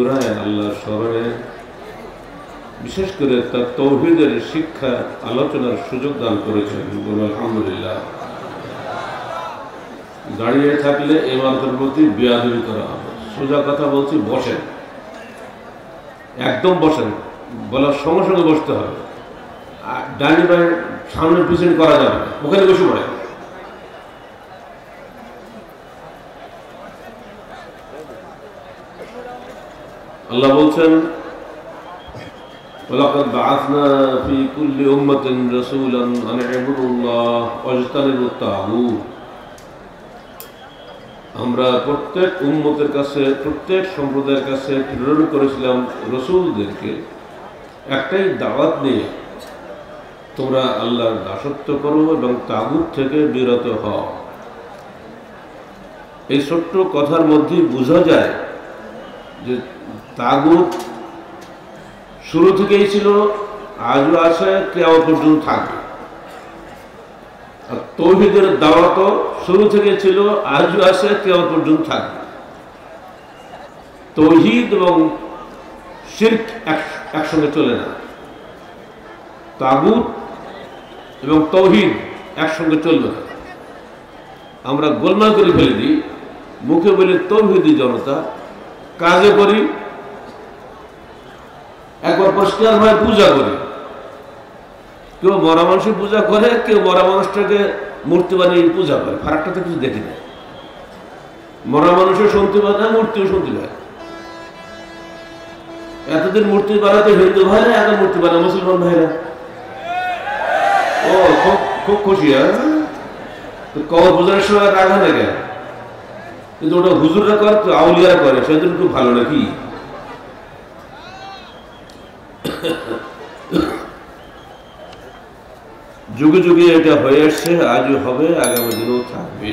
আল্লাহর স্মরণে বিশেষ করে তার তৌহিদের শিক্ষা আলোচনার সুযোগ দান করেছেন। বলুন আলহামদুলিল্লাহ। দাঁড়িয়ে থাকলে ইমারতের প্রতি বেয়াদবি করা হবে। সোজা কথা বলছি, বসেন, একদম বসেন, বলার সঙ্গে সঙ্গে বসতে হবে। ডাইনি বাই সামনে পিছনে করা যাবে না, ওখানে বসে পড়ে। আল্লাহ বলছেন, ওয়ালাকাদ বাআসনা ফি কুল্লি উম্মাতিন রাসূলান আন ইবুদুল্লাহ ওয়াজতানিবুত তাগুত। আমরা প্রত্যেক উম্মতের কাছে, প্রত্যেক সম্প্রদায়ের কাছে প্রেরণ করেছিলাম রসূলদেরকে একটাই দাওয়াত নিয়ে, তোমরা আল্লাহর দাসত্ব করো এবং তাগুত থেকে বিরত হও। এই ছোট্ট কথার মধ্যে বোঝা যায় যে তাগুত শুরু থেকেই ছিল, আজও আছে, কিয়ামত পর্যন্ত থাকবে। আর তৌহিদের দাওয়াতও শুরু থেকে ছিল, আজও আছে, কিয়ামত পর্যন্ত থাকবে। তৌহিদ এবং শিরক একসঙ্গে চলে না, তাগুত এবং তৌহিদ একসঙ্গে চলবে না। আমরা গোলমাল করে ফেলে দিই, মুখে বলি তৌহিদি জনতা, কাজে করি একবার পরিষ্কার ভাবে পূজা করি। কেউ মরা মানুষের পূজা করে, কেউ মরা মানুষটাকে মূর্তি বানিয়ে পূজা করে। ফারাকটা তো কিছু দেখি না। মরা মানুষের শুনতে পায় না, মূর্তিও শুনতে পায়। এতদিন মূর্তি বানাতে হিন্দু ভাইরা, এখন মূর্তি বানায় মুসলমান ভাইরা। ও খুব খুশি। কবর পূজার সময় রাখা না কেন? কিন্তু ওটা হুজুররা করে, তো আউলিয়ারা করে, সেজন্য খুব ভালো নাকি? যুগে যুগে এটা হয়ে আসছে, আজও হবে, আগামী দিনেও থাকবে।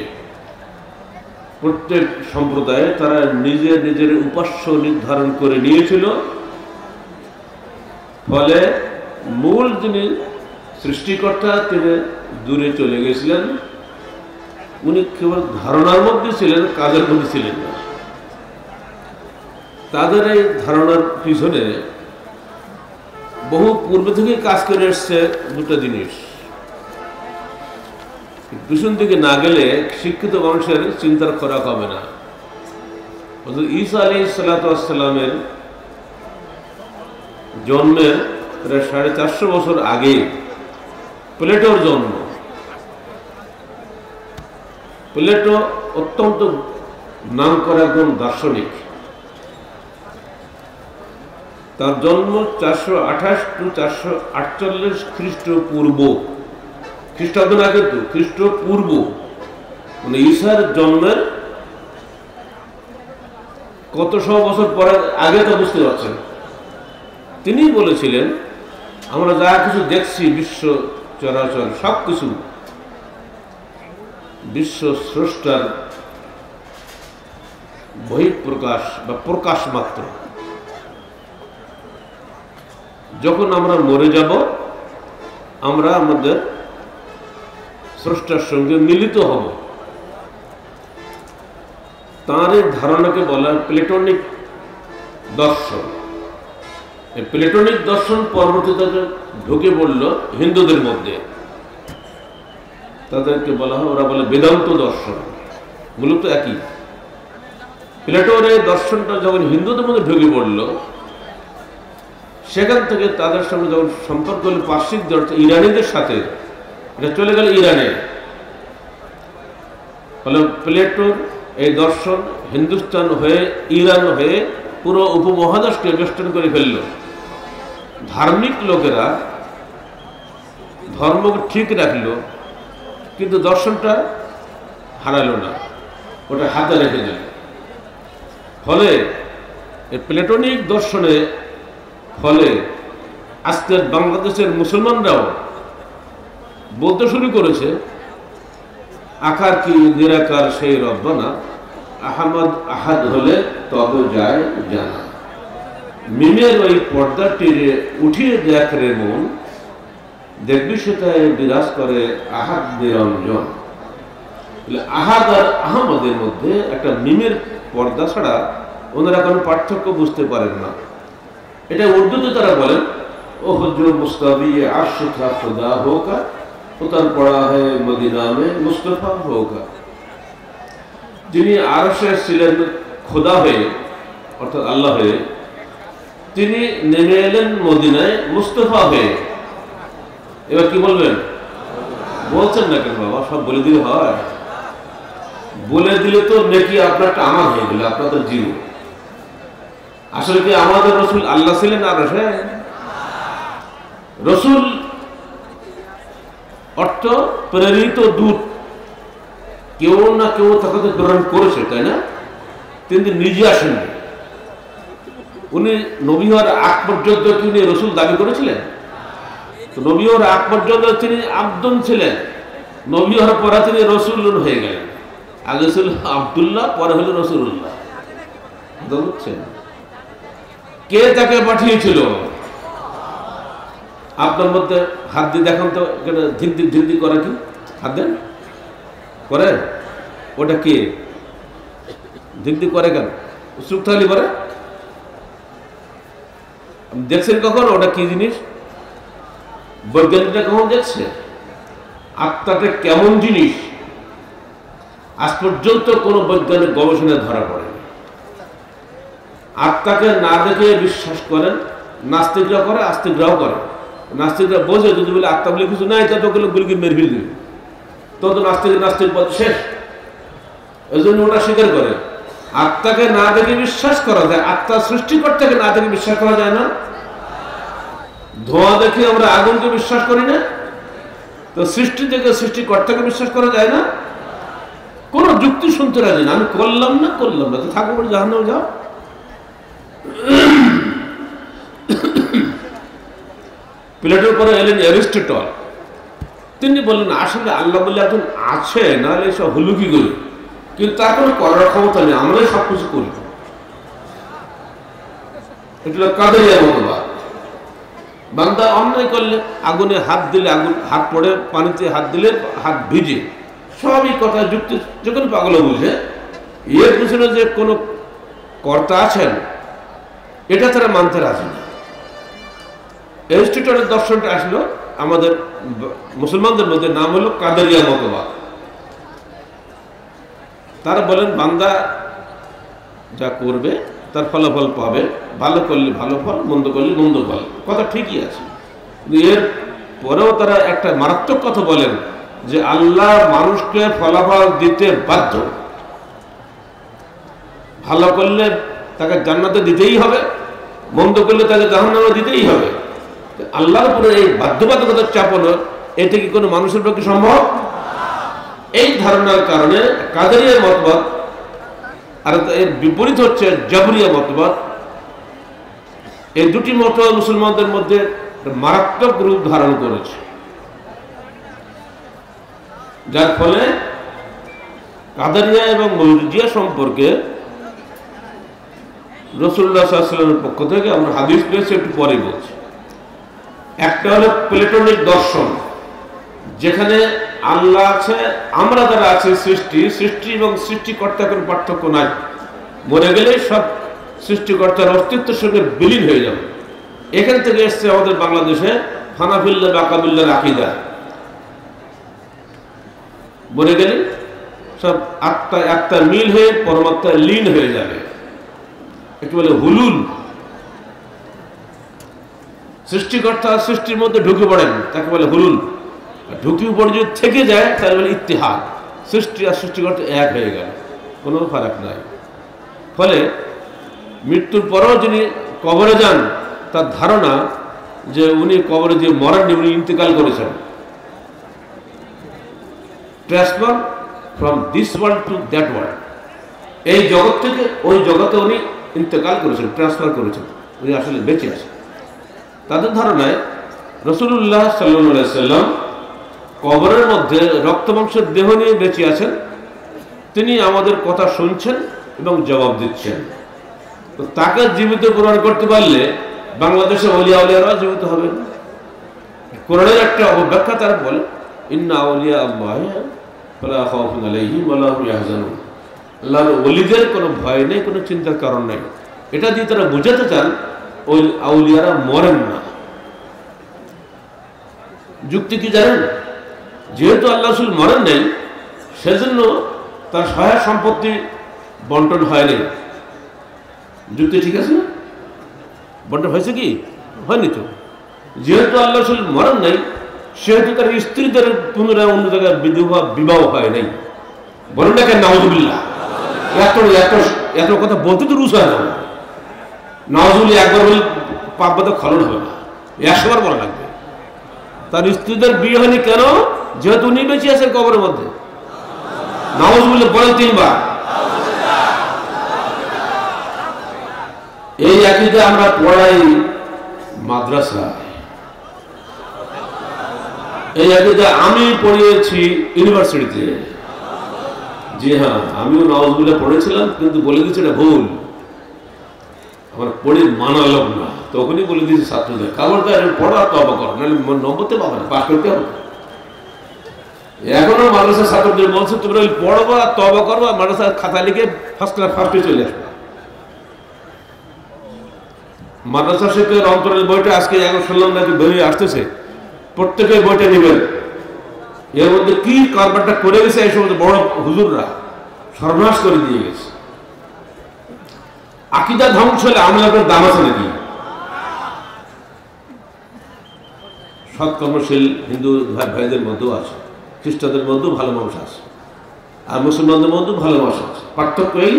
প্রত্যেক সম্প্রদায়ে তারা নিজের নিজের উপাস্য নির্ধারণ করে নিয়েছিল। ফলে মূল যিনি সৃষ্টিকর্তা, তিনি দূরে চলে গেছিলেন। উনি কেবল ধারণার মধ্যে ছিলেন, কাজের মধ্যে ছিলেন না। তাদের এই ধারণার পিছনে বহু পূর্ব থেকে কাজ করে এসছে দুটো জিনিস। পিছন দিকে না গেলে শিক্ষিত মানুষের চিন্তার খোরাক হবে না। ঈসা আলাইহিস সালামের জন্মের প্রায় 450 বছর আগে প্লেটোর জন্ম। প্লেটো অত্যন্ত নাম করা একজন দার্শনিক। তার জন্ম 428 টু 448 খ্রিস্টপূর্ব, খ্রিস্টাব্দ না, কিন্তু খ্রিস্টপূর্ব, মানে ঈসার জন্মের কত শো বছর পরে আগে, তো বুঝতে পারছেন। তিনি বলেছিলেন, আমরা যা কিছু দেখছি বিশ্ব চরাচর সবকিছু বিশ্ব স্রষ্টার বহিঃপ্রকাশ বা প্রকাশ মাত্র। যখন আমরা মরে যাব, আমরা আমাদের স্রষ্টার সঙ্গে মিলিত হব। তাঁর এই ধারণাকে বলা হয় প্লেটোনিক দর্শন। এই প্লেটোনিক দর্শন পরবর্তীতে ঢুকে পড়ল হিন্দুদের মধ্যে। তাদেরকে বলা হয়, ওরা বলে বেদান্ত দর্শন। মূলত একই। প্লেটোর এই দর্শনটা যখন হিন্দুদের মধ্যে ঢুকে পড়ল, সেখান থেকে তাদের সঙ্গে যখন সম্পর্ক হল পার্শ্বিক দর্শন ইরানিদের সাথে, এটা চলে গেল ইরানে। ফলে প্লেটোর এই দর্শন হিন্দুস্তান হয়ে, ইরান হয়ে পুরো উপমহাদেশকে বেষ্টন করে ফেলল। ধার্মিক লোকেরা ধর্মকে ঠিক রাখলো, কিন্তু দর্শনটা হারালো না, ওটা হাতে রেখে দিল। ফলে এই প্লেটোনিক দর্শনে ফলে আজকের বাংলাদেশের মুসলমানরাও বলতে শুরু করেছে, আকার কি নিরাকার সেই রব্বানা, আহমদ আহাদ হলে তবে যায় জানা। মিমের ওই পর্দা টেনে উঠিয়ে দেখ রে মন, দেখবি সেটায় বিরাজ করে আহাদ নিরঞ্জন। আহাদ আর আহমদের মধ্যে একটা মিমের পর্দা ছাড়া ওনারা কোনো পার্থক্য বুঝতে পারেন না। এটা উর্দুতে তারা বলেন ও হজর মুস্তাবি আরশ থা খুদা হোকা উতার পড়া হয় মদিনা মে মুস্তফা হোকা। যিনি আরশে ছিলেন খোদা হয়ে অর্থাৎ আল্লাহ হয়ে, তিনি নেমে এলেন মদিনায় মুস্তফা হয়ে। এবার কি বলবেন? বলছেন না কেন বাবা? সব বলে দিলে হয়? বলে দিলে তো নেকি আপনারটা আমার হয়ে গেল, আপনার তো জিরো। আসলে কি আমাদের রসুল আল্লাহ ছিলেন আরশে? রসুল অর্থ প্রেরিত দূত, কেউ না কেউ তাকে তো প্রেরণ করেছে, তাই না? তিনি নিজে আসেননি। উনি নবী হওয়ার আগ পর্যন্ত কি উনি রসুল দাবি করেছিলেন? তো নবী হওয়ার আগ পর্যন্ত তিনি আব্দুন ছিলেন, নবী হওয়ার পরে তিনি রসুল হয়ে গেলেন। আগে ছিল আব্দুল্লাহ, পরে হলো রসুল্লাহ। বুঝছেন? কে তাকে পাঠিয়েছিল? আপনার মধ্যে হাত দিয়ে দেখান তো, ধিক ধিক করে কি? হাত দেন করে, ওটা কে? ধিক ধিক করে কেন? সুক্তালি করে দেখছেন কখন? ওটা কি জিনিস? বৈজ্ঞানিকরা কখন দেখছে? আত্মাটা কেমন জিনিস আজ পর্যন্ত কোনো বৈজ্ঞানিক গবেষণায় ধরা পড়েনি। আত্মাকে না দেখে বিশ্বাস করেন, নাস্তিকরা করে, আস্তিকরাও করে। নাস্তিকরা বোঝে যদি বলে আত্মা বলে কিছু নাই, তত গুলিকে মেরে ফেলে দেবে, তত নাস্তিক পথ শেষ। এই জন্য ওটা স্বীকার করে। আত্মাকে না দেখে বিশ্বাস করা যায়, আত্মা সৃষ্টিকর্তাকে না দেখে বিশ্বাস করা যায় না। ধোঁয়া দেখে আমরা আগুনকে বিশ্বাস করি না, তো সৃষ্টি থেকে সৃষ্টিকর্তাকে বিশ্বাস করা যায় না। কোন যুক্তি শুনতে রাজি না। আমি করলাম না তো থাকবো, জাহান্নামে যাও। প্লেটোর পরে এলেন অ্যারিস্টটল। তিনি বললেন আসলে আল্লাহ বলে একজন আছে, নাহলে এসব হলো কি করি, কিন্তু তার কোনো করার ক্ষমতা নেই, আমরাই সবকিছু করি। এটা কাদেরিয়া মতবাদ। বান্দা অন্যায় করলে আগুনে হাত দিলে আগুন হাত পড়ে, পানিতে হাত দিলে হাত ভিজে, সবই কথা যুক্তি যখন পাগল বুঝে। এর পিছনে যে কোনো কর্তা আছেন এটা তারা মানতে রাজি না। অ্যারিস্টটলের দর্শনটা আসলো আমাদের মুসলমানদের মধ্যে, নাম হলো কাদেরিয়া মতবাদ। তারা বলেন বান্দা যা করবে তার ফলাফল পাবে, ভালো করলে ভালো ফল, মন্দ করলে মন্দ ফল। কথা ঠিকই আছে, এর পরেও তারা একটা মারাত্মক কথা বলেন যে আল্লাহ মানুষকে ফলাফল দিতে বাধ্য। ভালো করলে তাকে জান্নাতে দিতেই হবে, মন্দ করলে তাকে জাহান্নামে দিতেই হবে। আল্লাহর উপরে এই বাধ্যবাধকতার চাপানো, এটা কি কোনো মানুষের পক্ষে সম্ভব? এই ধারণার কারণে কাদেরিয়া মতবাদ, আর এর বিপরীত হচ্ছে জাবরিয়া মতবাদ, এই দুটি মত মুসলমানদের মধ্যে মারাত্মক রূপ ধারণ করেছে। যার ফলে কাদেরিয়া এবং মুরজিয়া সম্পর্কে রাসূলুল্লাহ সাল্লাল্লাহু আলাইহি ওয়াসাল্লামের পক্ষ থেকে আমরা হাদিস পেয়েছি, একটু পরে বলছি। একটা হলো প্লেটোনিক দর্শন, যেখানে আল্লাহ আছে, আমরা যারা আছে সৃষ্টি এবং সৃষ্টিকর্তার কোনো পার্থক্য নাই। মরে গেলে সব সৃষ্টিকর্তার অস্তিত্বের সঙ্গে বিলীন হয়ে যাবে। এখান থেকে এসছে আমাদের বাংলাদেশে হানাফিল্লাহ বাকাবিল্লাহর আকীদা। মরে গেলে সব আত্মা মিল হয়ে পরমাত্মায় লীন হয়ে যাবে, একটু বলে হুলুল। সৃষ্টিকর্তা সৃষ্টির মধ্যে ঢুকে পড়েন, তাকে বলে হুলুল। ঢুকি পড়ে যদি থেকে যায় তাহলে বলে ইত্তেহাদ, সৃষ্টি আর সৃষ্টিকর্তা এক হয়ে গেল, কোনো ফারাক নাই। ফলে মৃত্যুর পরেও যিনি কবরে যান, তার ধারণা যে উনি কবরে যে মরেননি, উনি ইন্তেকাল করেছেন। Transfer from this world to that world, এই জগৎ থেকে ওই জগতে উনি ইন্তেকাল করেছেন, ট্রান্সফার করেছেন, উনি আসলে বেঁচে আছেন। তাদের ধারণায় রাসূলুল্লাহ সাল্লাল্লাহু আলাইহি ওয়াসাল্লাম কবরের মধ্যে রক্তমাংসের দেহ নিয়ে বেঁচে আছেন, তিনি আমাদের কথা শুনছেন এবং জবাব দিচ্ছেন। তো তাকে জীবিত প্রমাণ করতে পারলে বাংলাদেশে ওলিয়া উলিয়ারাও জীবিত হবে। কোরআনের একটা অব্যাখ্যা তারা বলে, ইন্না আউলিয়া আল্লাহি লা খাউফুন আলাইহিম ওয়া লা হুম ইয়াহজানুন। আল্লাহর ওলিদের কোনো ভয় নেই, কোনো চিন্তার কারণ নেই। এটা দিয়ে তারা বুঝাতে চান ওই আউলিয়ারা মরেন না। যুক্তি কি জানেন? যেহেতু আল্লাহ রাসূল মরেন নাই, সেজন্য তার সহায় সম্পত্তি বন্টন হয়নি। যুক্তি ঠিক আছে না? বন্টন হয়েছে কি? হয়নি তো। যেহেতু আল্লাহ রাসূল মরেন নাই, সেহেতু তার স্ত্রীদের পুনরায় অন্য জায়গায় বিবাহ হয় নাই। বলেন না কেন নাউযুবিল্লাহ? এত এত এত কথা বলতে তো রুচ হয় না। নাউযুবিল্লাহ একবার বলে পাপবাদে খলন হবে না, 100 বার বলা লাগবে। তার স্ত্রীদের বিয়ে হয়নি কেন? যেহেতু উনি বেঁচে আছেন কবরের মধ্যে। নাউযুবিল্লাহ বলেন 3 বার। এই আকীদা আমরা পড়াই মাদ্রাসায়, এই আকীদা আমি পড়িয়েছি ইউনিভার্সিটিতে। জি হ্যাঁ, আমিও নাউযুবিল্লাহ পড়েছিলাম, কিন্তু বলে দিয়েছি এটা ভুল। আমার পড়ে মানালো না, তখনই বলে দিয়েছি ছাত্রদের খবরদার পড়া তওবা করো, নাহলে নম্বরতে পাবে না, পাস করতে হবে। এখনো মাদ্রাসার ছাত্রদের বলছে তোমরা ওই পড়বা, তওবা করবা, মাদ্রাসার খাতা লিখে ফার্স্ট ক্লাস ফার্স্টে চলে আসবে। মাদ্রাসা শিক্ষকের অন্তরের বইটা আজকে এখন শুনলাম নাকি বেরিয়ে আসতেছে, প্রত্যেকের বইটা নেবেন। এর মধ্যে কি কারবারটা করে গেছে এই সমস্ত বড় হুজুররা, সর্বনাশ করে দিয়ে গেছে। আকীদা ধ্বংস হলে আমলের দাম আছে নাকি? সৎকর্মশীল হিন্দু ভাইদের মধ্যেও আছে, খ্রিস্টানদের মধ্যেও ভালো মানুষ আছে, আর মুসলমানদের মধ্যেও ভালো মানুষ আছে। পার্থক্য এই,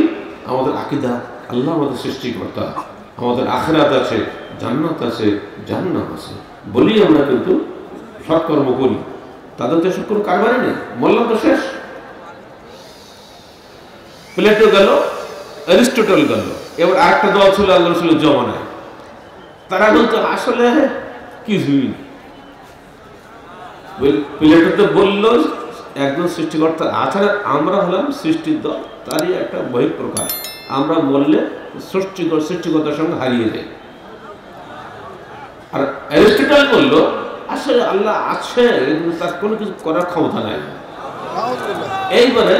আমাদের আকীদা, আল্লাহ আমাদের সৃষ্টিকর্তা, আমাদের আখিরাত আছে, জান্নাত আছে, জাহান্নাম আছে বলি আমরা কিন্তু সৎকর্ম করি। তাদের তো এসব কোনো কারবারই নেই, বললাম তো শেষ। প্লেটো গেল, অ্যারিস্টটল গেল, এবার আরেকটা দল ছিল আল্লাহ রাসূলের জমানায়, তারা বলতো আসলে কিছুই নেই। প্লেটো তো বলল একজন সৃষ্টিকর্তা আছে, আমরা হলাম সৃষ্টির দল, তারই একটা বহিঃপ্রকাশ। আমরা বললে সৃষ্টিকর্তার সঙ্গে হারিয়ে যায়। আর অ্যারিস্টটল বলল আসলে আল্লাহ আছে, কিন্তু তার কোনো কিছু করার ক্ষমতা নাই। এইবারে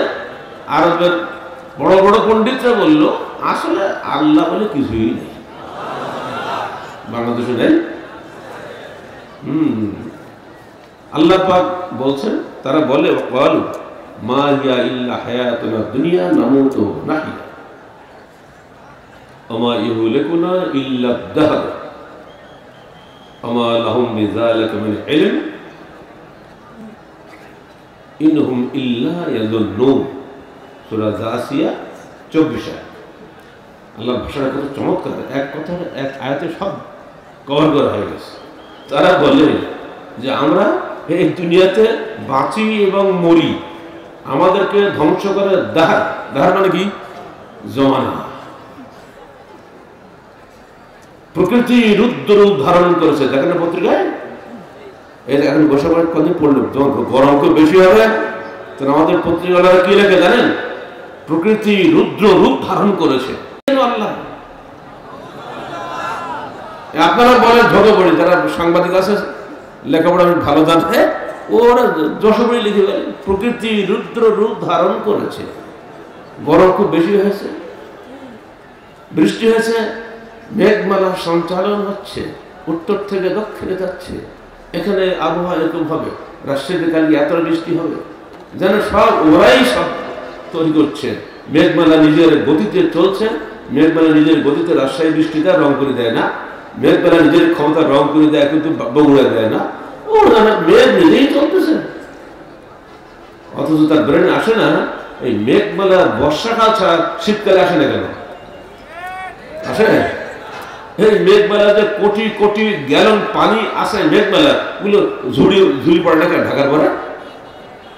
আরবের বড় বড় পণ্ডিতরা বলল আসলে আল্লাহ বলে কিছুই নেই, বাংলাদেশে নেই। আল্লাহ পাক বলছেন, তারা বলে ক্বালু মা হিয়া ইল্লা হায়াতুনা দুনিয়া নামুতু ওয়া নাহয়া ওয়া মা ইহলিকুনা ইল্লা আদ-দাহর ওয়া মা লাহুম বিযালিকা মিন ইলম ইনহুম ইল্লা ইয়াযুন্নুন। সূরা জাসিয়া 24। আল্লাহর ভাষাটা কত চমৎকার, এক কথার এক আয়াতে সব কভার করা হয়ে গেছে। তারা বলে যে আমরা এই দুনিয়াতে বাঁচি এবং মরি, আমাদেরকে ধ্বংস করে দাহার। দাহার মানে কি? জমানা। প্রকৃতি রুদ্র রূপ ধারণ করেছে, দেখেন না পত্রিকায়। এই এখন বসে বসে কদিন পড়লো, যখন গরম খুব বেশি হবে তখন আমাদের পত্রিকারা কি লেখে জানেন? প্রকৃতি রুদ্র রূপ ধারণ করেছে। আল্লাহ আপনারা বলেন ঝগড়া পড়ি, যারা সাংবাদিক আছে লেখাপড়া ভালো জানে, ওরা যশোরে লিখে গেল প্রকৃতি রুদ্র রূপ ধারণ করেছে। গরম খুব বেশি হয়েছে, বৃষ্টি হয়েছে, মেঘমালা সঞ্চালন হচ্ছে, উত্তর থেকে দক্ষিণে যাচ্ছে। এখানে আবহাওয়া এরকম হবে, রাজশাহীতে কালকে এত বৃষ্টি হবে, যেন সব ওরাই সব তৈরি করছে। মেঘমালা নিজের গতিতে চলছে, মেঘমালা নিজের গতিতে রাজশাহী বৃষ্টি দেয়, রং করে দেয় না। মেঘমালা নিজের ক্ষমতা রং করে দেয়, কিন্তু বগুড়া দেয় না। মেঘ নিজেই চলতেছে, অথচ তার ব্রেন আসে না এই মেঘমালা বর্ষাকাল ছাড়া শীতকালে আসে না কেন? আসে এই মেঘমালা যে কোটি কোটি গ্যালন পানি আসে, মেঘমালা ওগুলো ঝুড়ি পড়ে না ঢাকার পরে,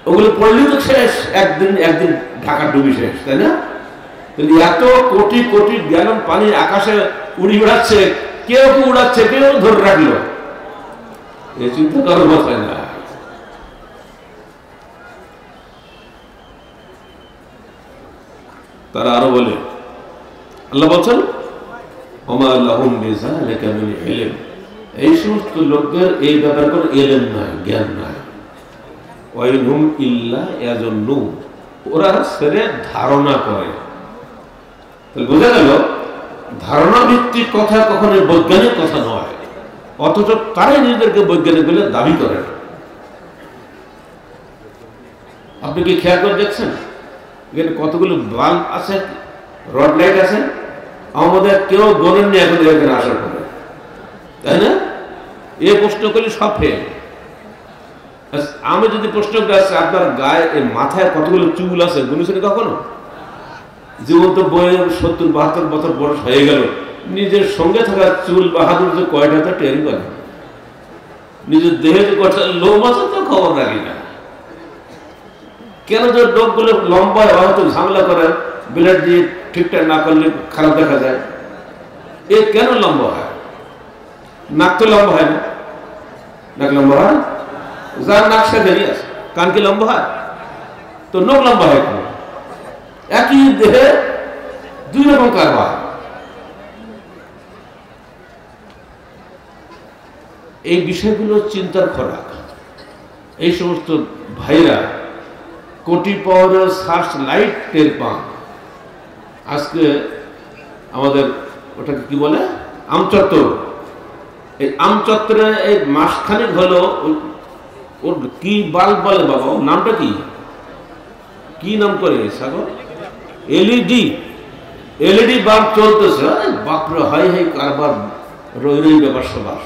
ওগুলো পড়লেই তো শেষ, একদিন ঢাকা ডুবি শেষ, তাই না? কিন্তু এত কোটি কোটি গ্যালন পানি আকাশে উড়ি উড়াচ্ছে, কেউ উড়াচ্ছে, কেউ ধরে রাখলো, এই চিন্তা করার মাথায় না। তারা আরো বলে, আল্লাহ বলছেন ওমা লাহুম বিযালিকা মিন ইলম, এই সমস্ত লোকদের এই ব্যাপারে কোনো ইলম নাই, জ্ঞান নাই। ওয়াইনহুম ইল্লা ইয়াজুন্নুন, ওরা সেরে ধারণা করে। বোঝা গেল ধারণা ভিত্তিক কথা কখনো বৈজ্ঞানিক কথা নয়, অথচ তারাই নিজেদেরকে বৈজ্ঞানিক বলে দাবি করে। আপনি কি খেয়াল করে দেখছেন এখানে কতগুলো বাল্ব আছে, রড লাইট আছে? আমাদের কেউ গোলেননি এখন এখানে আসার পরে, তাই না? এই প্রশ্ন করলে সব ফেল। আমি যদি প্রশ্ন করি আপনার গায়ে মাথায় কতগুলো চুল আছে গুনেছেন কখনো? জীবন তো বইয়ের 70-72 বছর বয়স হয়ে গেল, নিজের সঙ্গে থাকা চুল বাহাদুর যে কয়টা তা টেরি করে, নিজের দেহে যে কয়টা লোম আছে তো খবর রাখি না। কেন যে লোকগুলো লম্বা হয়তো ঝামেলা করে, ব্লেড দিয়ে ঠিকঠাক না করলে খারাপ দেখা যায়, এ কেন লম্বা হয়? নাক তো লম্বা হয় না, নাক লম্বা হয়? যার নাক সে দেরি আছে, কান কি লম্বা হয়? তো নখ লম্বা হয় কেন? একই দেহে দুই রকম কারবার। এই বিষয়গুলো চিন্তার খোরাক। এই সমস্ত ভাইরা কোটি পাওয়ারের সার্চ লাইট টের পান। আজকে আমাদের ওটাকে কি বলে, আমচত্বর, এই আমচত্বরে এই মাসখানেক হলো ওর কি বাল্ব বলে বাবা, নামটা কি, কি নাম করে সাগর? এলইডি বাল্ব চলতেছে। বাপরে, হাই হাই কারবার, রই রই ব্যাপার সবার,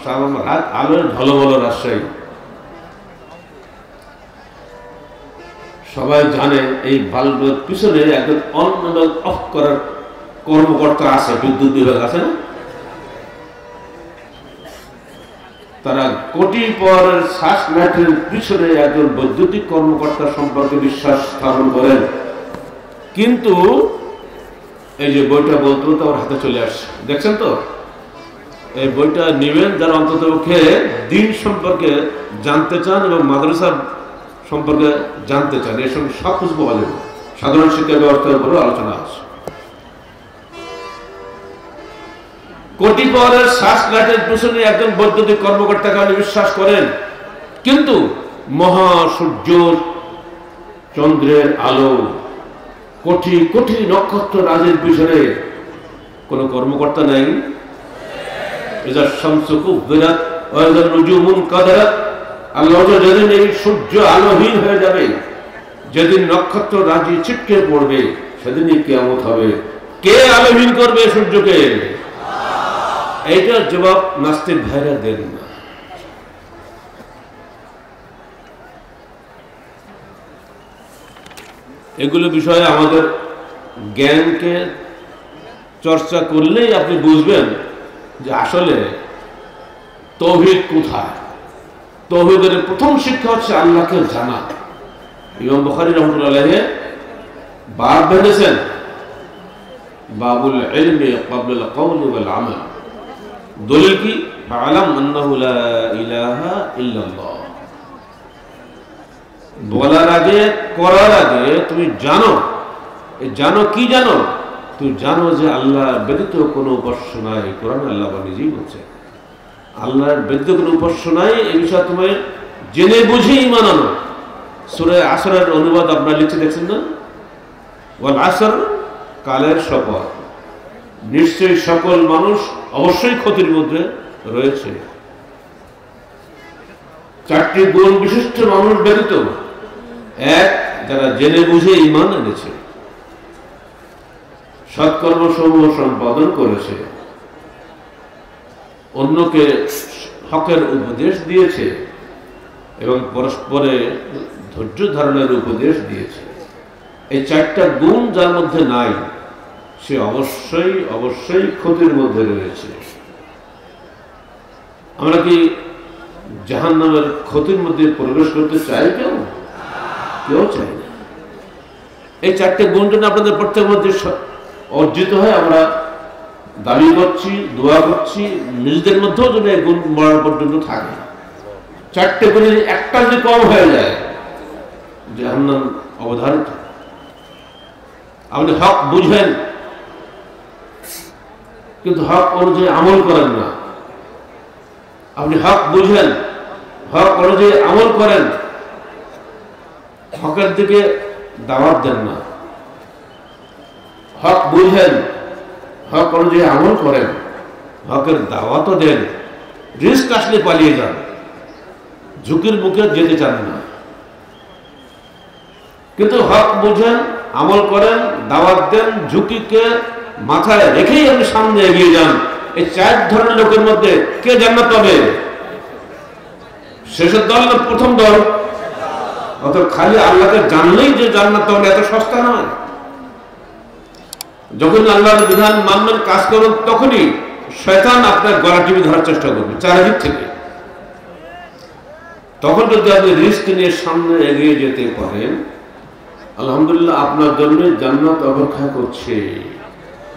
রাত আলোয় ঢলমল রাজশাহী। সবাই জানে এই বাল্বের পিছনে একজন অন এবং অফ করার কর্মকর্তা আছে, বিদ্যুৎ বিভাগ আছে না? তারা কোটি পাওয়ারের শ্বাস লাইটের পিছনে একজন বৈদ্যুতিক কর্মকর্তা সম্পর্কে বিশ্বাস স্থাপন করেন। কিন্তু এই যে বইটা বলতে বলতে আমার হাতে চলে আসছে, দেখছেন তো? এই বইটা নেবেন যারা অন্তত পক্ষে দিন সম্পর্কে জানতে চান এবং মাদ্রাসা সম্পর্কে জানতে চান। এর সঙ্গে সব কিছু পাওয়া যাবে। সাধারণ শিক্ষা ব্যবস্থার উপরেও আলোচনা আছে। কোটি পাওয়ারের শ্বাস লাইটের পিছনে একজন বৈদ্যুতিক কর্মকর্তাকে আপনি বিশ্বাস করেন, কিন্তু মহাসূর্য, চন্দ্রের আলো, কোটি কোটি নক্ষত্র রাজির পিছনে কোন কর্মকর্তা নাই। আল্লাহ যেদিন এই সূর্য আলোহীন হয়ে যাবে, যেদিন নক্ষত্র রাজি ছিটকে পড়বে, সেদিনই কিয়ামত হবে। কে আলোহীন করবে সূর্যকে? এইটার জবাব নাস্তিক ভাইরা দেন না। এগুলো বিষয়ে আমাদের জ্ঞানকে চর্চা করলেই আপনি বুঝবেন যে আসলে তৌহিদ কোথায়। তৌহিদের প্রথম শিক্ষা হচ্ছে আল্লাহকে জানা। ইমাম বুখারী রাহমাতুল্লাহ বাব বেঁধেছেন, বাবুল ইলমি ক্বাবলা আল কওলি ওয়াল আমাল। দলিল কি? ফাআলাম আন্নাহু লা ইলাহা ইল্লাল্লাহ। বলার আগে, করার আগে তুমি জানো। জানো কি জানো? তুমি জানো যে আল্লাহ ব্যতীত কোনো উপাস্য নাই। কোরআনে আল্লাহ নিজেই বলছে আল্লাহর ব্যতীত কোনো উপাস্য নাই। এই বিষয়ে তুমি জেনে বুঝে ঈমান আনো। সূরা আসরের অনুবাদ আপনারা লিখে দেখছেন না? ওয়াল আসর, কালের শপথ, নিশ্চয়ই সকল মানুষ অবশ্যই ক্ষতির মধ্যে রয়েছে। চারটি গুণ বিশিষ্ট মানুষ ব্যতীত, এক, যারা জেনে বুঝে ঈমান এনেছে, সৎকর্মসমূহ সম্পাদন করেছে, অন্যকে হকের উপদেশ দিয়েছে এবং পরস্পরে ধৈর্য ধারণের উপদেশ দিয়েছে। এই চারটা গুণ যার মধ্যে নাই, সে অবশ্যই অবশ্যই ক্ষতির মধ্যে রয়েছে। আমরা কি জাহান্নামের ক্ষতির মধ্যে প্রবেশ করতে চাই? কেউ চাই না। এই চারটে গুণ যেন আপনাদের প্রত্যেকের মধ্যে অর্জিত হয়, আমরা দাবি করছি, দোয়া করছি, নিজেদের মধ্যেও যেন এই গুণ মরণ পর্যন্ত থাকে। চারটে গুণে একটা যদি কম হয়ে যায়, জাহান্নাম অবধারিত। আপনি হক বুঝেন কিন্তু হক অনুযায়ী আমল করেন না। আপনি হক বুঝেন, হক অনুযায়ী আমল করেন, হকের দিকে দাওয়াত দেন না, হক বুঝেন, হক অনুযায়ী আমল করেন, হকের দাওয়াতও দেন। রিস্ক আসলে পালিয়ে যান, ঝুঁকির মুখে যেতে চান না। কিন্তু হক বুঝেন, আমল করেন, দাওয়াত দেন, ঝুঁকিকে মাথায় রেখেই আপনি সামনে এগিয়ে যান। এই চার ধরনের লোকের মধ্যে কে জান্নাত পাবে? শেষের দল না প্রথম দল? অত খালি আল্লাহকে জানলেই যে জান্নাত পাবে এত সস্তা নয়। যখন আল্লাহর বিধান মানবেন, কাজ করুন, তখনই শয়তান আপনার গলা টিপে ধরার চেষ্টা করবে চারিদিক থেকে। তখন যদি আপনি রিস্ক নিয়ে সামনে এগিয়ে যেতে পারেন, আলহামদুলিল্লাহ আপনার জন্য জান্নাত অপেক্ষা করছে।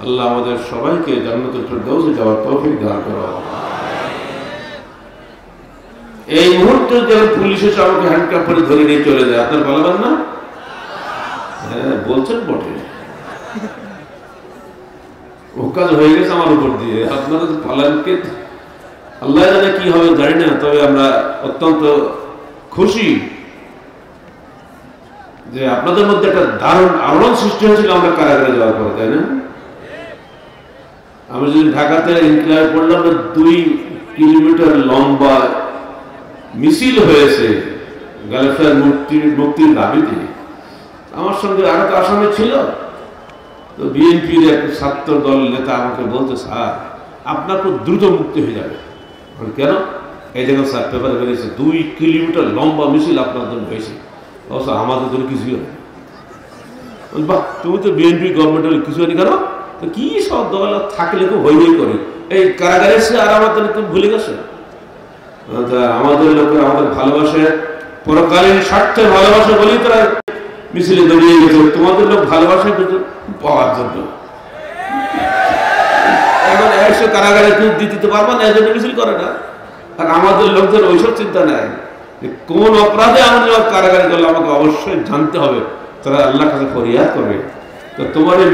আল্লাহ আমাদের সবাইকে জান্নাতুল ফেরদাউসে যাওয়ার তৌফিক দান করুন। এই মুহূর্তে যখন পুলিশ এসে আমাকে হ্যান্ডকাপ করে ধরে নিয়ে চলে যায়, আপনার বলবেন না? হ্যাঁ বলছেন বটে, ও কাজ হয়ে গেছে আমার উপর দিয়ে। আপনারা পালানকে আল্লাহ জানে কি হবে জানি না, তবে আমরা অত্যন্ত খুশি যে আপনাদের মধ্যে একটা দারুণ আলোড়ন সৃষ্টি হয়েছিল আমরা কারাগারে যাওয়ার পরে, তাই না? আমি যদি ঢাকাতে ইনক্লাবে পড়লাম, 2 কিলোমিটার লম্বা মিছিল হয়েছে গালিফার মুক্তির দাবিতে। আমার সঙ্গে আরো তো আসামি ছিল, তো বিএনপির এক ছাত্র দল নেতা আমাকে বলতে, স্যার আপনার খুব দ্রুত মুক্তি হয়ে যাবে। কেন? এই জায়গায় স্যার পেপারে বেরিয়েছে 2 কিলোমিটার লম্বা মিছিল আপনার জন্য হয়েছে, অবশ্য আমাদের জন্য কিছুই হয়। বাহ, তুমি তো বিএনপি গভর্নমেন্টের কিছু হয়নি, কেন? তো কি সব দল থাকলে খুব হই হই করে, এই কারাগারে এসে আর আমাদের তুমি ভুলে গেছে? আমাদের লোকের আমাদের ভালোবাসে, পরকালীন স্বার্থে ভালোবাসে বলেই তারা মিছিলে দাঁড়িয়ে গেছে। তোমাদের লোক ভালোবাসে পাওয়ার জন্য। এখন এসে কারাগারে দুধ দিতে পারবো না, এই জন্য মিছিল করে না। আর আমাদের লোকদের ওইসব চিন্তা নেই যে কোন অপরাধে আমাদের কারাগারে গেলে আমাকে অবশ্যই জানতে হবে, তারা আল্লাহর কাছে ফরিয়াদ করবে। তো তোমার এই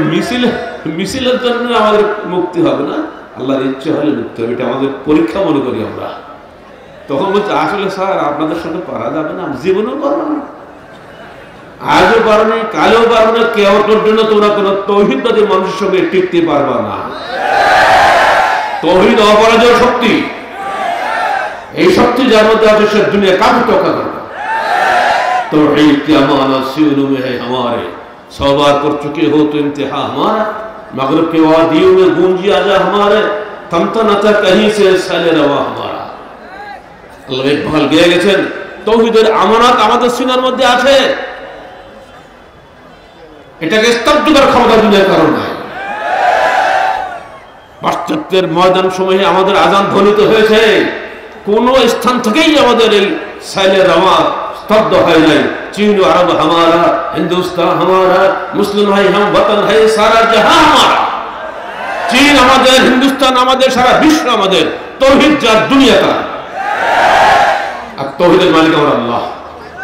মিছিলের জন্য আমাদের মুক্তি হবে না, আল্লাহর ইচ্ছে হলে মুক্তি হবে। এটা আমাদের পরীক্ষা মনে করি আমরা। তখন বলছে, আসলে স্যার আপনাদের সঙ্গে পারা যাবে না, জীবনেও পারবো না, আজও পারো না, কালেও পারবো না, কিয়ামতের জন্য তোমরা কোনো তৌহিদবাদী মানুষের সঙ্গে টিকতে পারবা না। তৌহিদ অপরাজয় শক্তি, এই শক্তি যার মধ্যে আছে সে দুনিয়া কাকে টক্কা করবে। तौहीद की अमानत सीनों में है हमारे, 100 बार कर चुके हो तो इंतहा हमारा, मगरिब के वादियों में गूंजी आजा हमारे, थमता न था कहीं से सैले रवा हमारा। আল্লাহ ইকবাল গেয়ে গেছেন, তৌহিদের আমানত আমাদের সিনার মধ্যে আছে, এটাকে স্তব্ধ করার ক্ষমতা দুনিয়ার কারণ নাই। পাশ্চাত্যের ময়দান সময়ে আমাদের আজান ধ্বনিত হয়েছে, কোন স্থান থেকেই আমাদের এই সাইলে রওয়া স্তব্ধ হয় নাই। চীন আরব হামারা, হিন্দুস্তান হামারা, মুসলিম হাই হাম ওয়াতন হাই সারা জাহান হামারা। চীন আমাদের, হিন্দুস্তান আমাদের, সারা বিশ্ব আমাদের। তৌহিদ যার, দুনিয়া তার। আর তৌহিদের মালিক আমার আল্লাহ।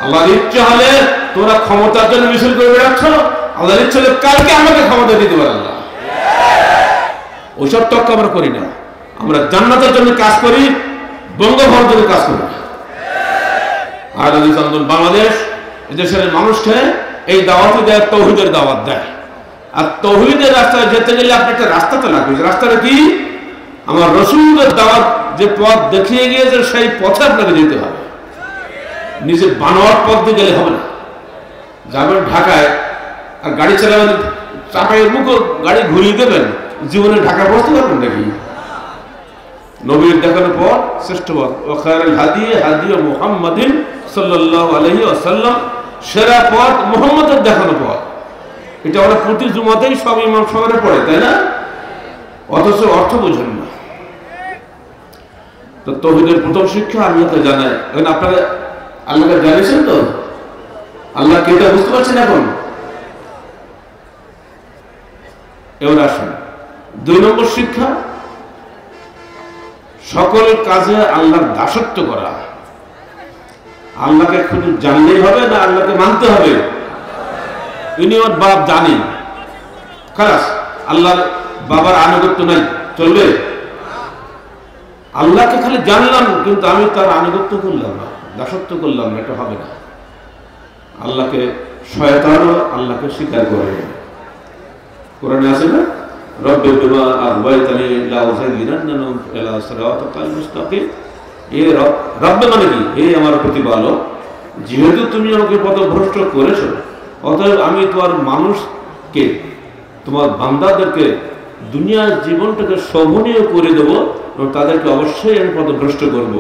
আল্লাহর ইচ্ছা হলে তোমরা ক্ষমতার জন্য মিছিল করে বেড়াচ্ছ, আল্লাহর ইচ্ছা হলে কালকে আমাকে ক্ষমতা দিতে পারে আল্লাহ। ওইসব তর্ক আমরা করি না, আমরা জান্নাতের জন্য কাজ করি, বঙ্গভঙ্গের জন্য কাজ করি না। আর বাংলাদেশ দেশের মানুষকে এই দাওয়াতই দেয়, তৌহিদের দাওয়াত দেয়। আর তৌহিদের রাস্তায় যেতে গেলে আপনি একটা রাস্তাতে লাগবে। রাস্তাটা কি? আমার রাসূলের দাওয়াত যে পথ দেখিয়ে গিয়েছে সেই পথে আপনাকে যেতে হবে। নিজে বানোয়ার পথ দিয়ে গেলে হবে না। যাবেন ঢাকায় আর গাড়ি চালাবেন, চাপাইয়ের মুখে গাড়ি ঘুরিয়ে দেবেন, জীবনে ঢাকা পৌঁছতে পারবেন নাকি? নবীর দেখানোর পর শ্রেষ্ঠ পথ, ও খায়রুল হাদি হাদি মুহাম্মাদিন সাল্লাল্লাহু আলাইহি ওয়াসাল্লাম, সেরা পথ মুহাম্মদের দেখানো পথ। এটা আমরা প্রতি জুমাতেই সব ইমাম সাহেবরা পড়ে, তাই না? অথচ অর্থ বোঝেন না। তো তৌহিদের প্রথম শিক্ষা আল্লাহকে জানায়। এখন আপনারা আল্লাহকে জানিয়েছেন তো? আল্লাহ কে এটা বুঝতে পারছেন এখন? এবার আসুন 2 নম্বর শিক্ষা, সকল কাজে আল্লাহর দাসত্ব করা। আল্লাহকে শুধু জানলেই হবে না, আল্লাহকে মানতে হবে। ইনি আমার বাপ, জানি, খালাস, আল্লাহর বাবার আনুগত্য নাই, চলবে? আল্লাহকে খালি জানলাম কিন্তু আমি তার আনুগত্য করলাম না, দাসত্ব করলাম না, এটা হবে না। আল্লাহকে শয়তানও আল্লাহকে স্বীকার করে। কোরআনে আছে না, রব্বি বিমা আগওয়াইতানি লাউযায়্যিনান্না লাহুম ইলা সিরাতিকাল মুস্তাকিম। এ রব্বে মানে কি? হে আমার প্রতিপালক, যেহেতু তুমি আমাকে পথভ্রষ্ট করেছো, অতএব আমি তোমার মানুষকে, তোমার বান্দাদেরকে দুনিয়ার জীবনটাকে শোভনীয় করে দেবো এবং তাদেরকে অবশ্যই আমি পথভ্রষ্ট করব।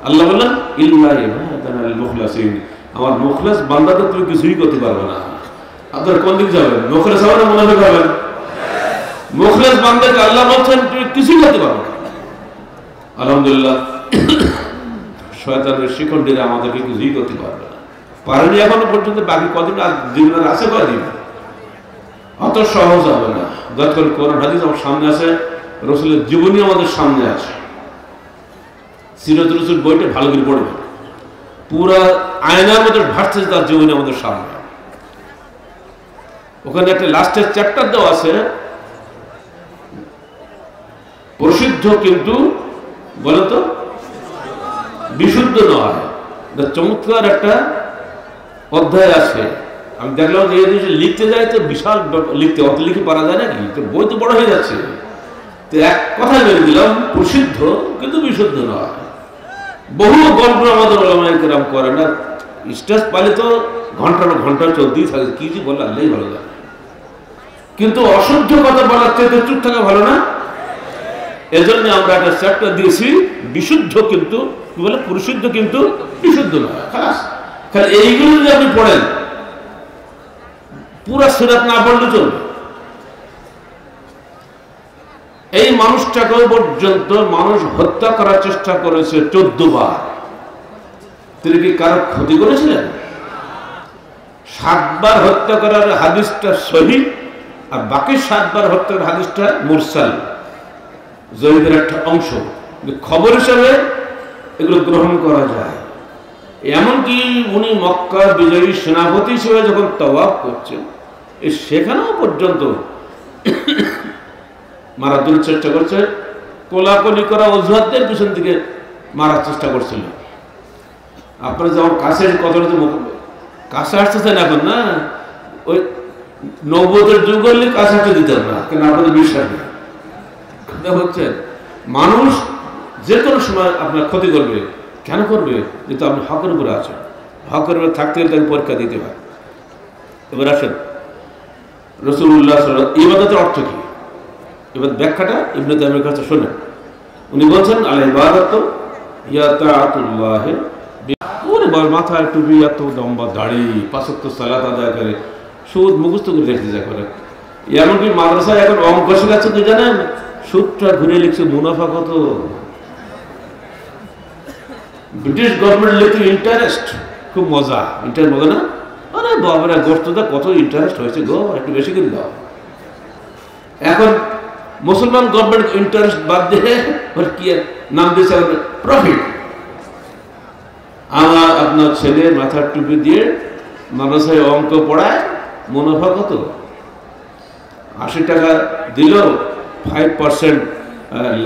আল্লাহ বললেন ইল্লা ইবাদানাল মুখলাসিন, আমার মুখলাস বান্দাদের তুমি কিছুই করতে পারবে না। আপনার কোন দিকে যাবেন? মুখলাস হবে না মুনাফিক হবেন? মুখলাস বান্দাকে আল্লাহ বলছেন তুমি কিছুই করতে পারবে না। আলহামদুলিল্লাহ, শয়তানের শিকন্ডীরা আমাদেরকে কিছুই করতে পারবে না, পারেনি এখনো পর্যন্ত। বাকি কদিন জীবনের আছে কদিন, অত সহজ হবে না। যতক্ষণ কোরআন হাদিস আমার সামনে আছে, রসুলের জীবনী আমাদের সামনে আছে, সিরাত রসুল বইটা ভালো করে পড়বে, পুরা আয়নার মধ্যে ভাসছে তার জীবনী আমাদের সামনে। ওখানে একটা লাস্টের চ্যাপ্টার দেওয়া আছে, প্রসিদ্ধ কিন্তু বলে তো বিশুদ্ধ নয়। চমৎকার একটা অধ্যায় আছে। আমি দেখলাম যে এই জিনিস লিখতে যায় তো বিশাল লিখতে, অত লিখে পারা যায় নাকি, তো বই তো বড় হয়ে যাচ্ছে। তো এক কথা মেরে দিলাম, প্রসিদ্ধ কিন্তু বিশুদ্ধ নয়। বহু গল্প আমাদের ওলামায়ে কেরাম করে না, স্টেজ পালে তো ঘন্টার ঘন্টা চলতেই থাকে, কি যে বলে আল্লাহই ভালো জানে। কিন্তু অশুদ্ধ কথা বলার চাইতে চুপ থাকা ভালো না? এজন্য আমরা একটা চ্যাপ্টার দিয়েছি, বিশুদ্ধ কিন্তু বলে পরিশুদ্ধ কিন্তু বিশুদ্ধ নয়। খালি এইগুলো যদি আপনি পড়েন, পুরা সিরাত না পড়লে চলবে। এই মানুষটাকে পর্যন্ত মানুষ হত্যা করার চেষ্টা করেছে 14 বার। তিনি কি কারো ক্ষতি করেছিলেন? 7 বার হত্যা করার হাদিসটা সহিহ, আর বাকি 7 বার হত্যা করার হাদিসটা মুরসাল, জয়ীদের একটা অংশ। খবর হিসাবে এগুলো গ্রহণ করা যায়। এমনকি উনি মক্কা বিজয়ী সেনাপতি হিসেবে যখন তাওয়াফ করছেন, সেখানেও পর্যন্ত মারার জন্য চেষ্টা করছে, কোলাকুলি করা অজুহাতদের পিছন থেকে মারার চেষ্টা করছিল। আপনারা যেমন কাছে কতটা কাছে আসতেছেন এখন না, ওই নবুয়তের যুগ হলে কাছে আসতে দিতেন না, কেন আপনাদের বিশ্বাস নেই। হচ্ছে মানুষ যে কোনো সময় আপনার ক্ষতি করবে। কেন করবে? যেহেতু আপনি হকের উপরে আছেন, হকের উপরে থাকতে গেলে তাকে পরীক্ষা দিতে হয়। এবার আসেন রাসূলুল্লাহ সাল্লাল্লাহু আলাইহি ওয়াসাল্লাম ইবাদতের অর্থ কি, এবার ব্যাখ্যাটা ইবনে তাইমিয়ার কাছে শোনেন। উনি বলছেন আল ইবাদাতু ইয়া তাআতুল্লাহ, ওরে বল মাথায় টুপি, এত লম্বা দাড়ি, 5 ওয়াক্ত সালাত আদায় করে, সুদ মুখস্থ করে রেখে যায় করে। এমনকি মাদ্রাসায় এখন অঙ্ক শেখাচ্ছে, তুই জানেন সুদটা ঘুরে লিখছে মুনাফা কত। ব্রিটিশ গভর্নমেন্ট লিখছে ইন্টারেস্ট, খুব মজা, ইন্টারেস্ট মজা না? আরে বাবারা গোষ্ঠটা কত ইন্টারেস্ট হয়েছে গো, একটু বেশি করে দাও। এখন মুসলমান গভর্নমেন্ট ইন্টারেস্ট বাদ দিয়ে কি নাম দিয়েছে প্রফিট। আমার আপনার ছেলে মাথার টুপি দিয়ে মাদ্রাসায় অঙ্ক পড়ায়, মুনাফা কত? 80 টাকা দিল, 5%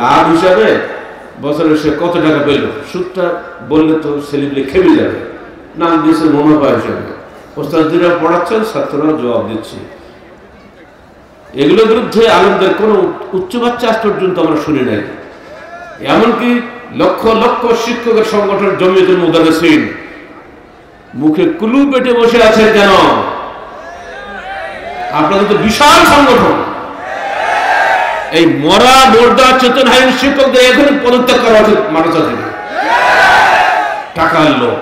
লাভ হিসাবে বছরে সে কত টাকা পেল? সুদটা বললে তো ছেলেগুলি খেপে যাবে। নাম দিয়েছে মুনাফা হিসাবে। ওস্তাদরা পড়াচ্ছেন, ছাত্ররা জবাব দিচ্ছে। এগুলোর বিরুদ্ধে আলেমদের কোনো উচ্চ বাচ্চা আজ পর্যন্ত আমরা শুনি নাই। এমনকি লক্ষ লক্ষ শিক্ষকের সংগঠন জমিয়তুল মুদাররিসিন মুখে কুলু পেটে বসে আছে কেন? আপনাদের তো বিশাল সংগঠন। এই মরা মোর্দা চেতনহীন শিক্ষকদের এখন পদত্যাগ করা উচিত মাদ্রাসা থেকে। টাকার লোক,